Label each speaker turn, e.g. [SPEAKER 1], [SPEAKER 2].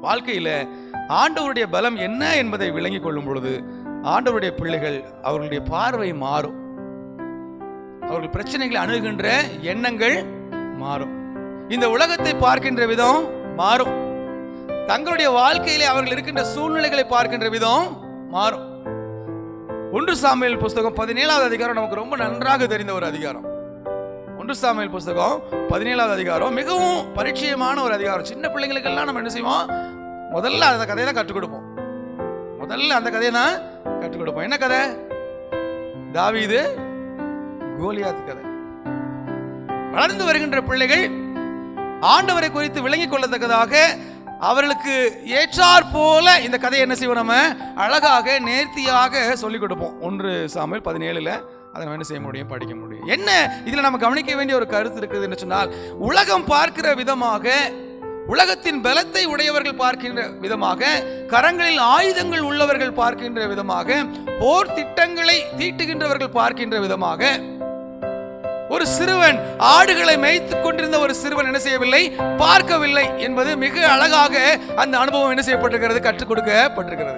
[SPEAKER 1] வாழ்க்கையில ஆண்டவருடைய பலம் என்ன என்பதை விளங்கிக் கொள்ளும் பொழுது ஆண்டவருடைய பிள்ளைகள் அவர்களுடைய பார்வை மாறும். அவர்கள் பிரச்சனைகளை அணுகுகின்ற எண்ணங்கள் மாறும். இந்த உலகத்தை பார்க்கின்ற விதம் மாறும். தங்களுடைய வாழ்க்கையிலே அவர்கள் இருக்கின்ற சூழ்நிலைகளை பார்க்கின்ற விதம் மாறும். 1 சாமுவேல் புஸ்தகம் 17வது அதிகாரம் நமக்கு ரொம்ப நன்றாக தெரிந்த ஒரு அதிகாரம். 1 சாமுவேல் புஸ்தகம் 17வது அதிகாரம் மிகவும் பரிச்சயமான ஒரு அதிகாரம். சின்ன பிள்ளைங்களுக்கெல்லாம் நம்ம என்ன செய்வோம், முதல்ல அந்த கதையை தான் கற்றுக் கொடுப்போம். என்ன கதை? தாவீது கோலியாத் கதை. வளர்ந்து வருகின்ற பிள்ளைகள் ஆண்டவரை குறித்து விளங்கிக் கொள்ளத்தக்கதாக அவர்களுக்கு ஏற்றார் போல இந்த கதையை என்ன செய்வோம், நம்ம அழகாக நேர்த்தியாக சொல்லிக் கொடுப்போம். 1 சாமுவேல் 17 அதை நம்ம என்ன செய்ய முடியும், படிக்க முடியும். என்ன இதுல நம்ம கவனிக்க வேண்டிய ஒரு கருத்து இருக்குது என்று சொன்னால், உலகம் பார்க்கிற விதமாக, உலகத்தின் பலத்தை உடையவர்கள் பார்க்கின்ற விதமாக, கரங்களில் ஆயுதங்கள் உள்ளவர்கள் பார்க்கின்ற விதமாக, போர் திட்டங்களை தீட்டுகின்றவர்கள் பார்க்கின்ற விதமாக, ஒரு சிறுவன் ஆடுகளை மேய்த்துக் கொண்டிருந்த ஒரு சிறுவன் என்ன செய்யவில்லை, பார்க்கவில்லை என்பது மிக அழகாக அந்த அனுபவம் என்ன செய்யப்பட்டிருக்கிறது, கற்றுக் கொடுக்கப்பட்டிருக்கிறது.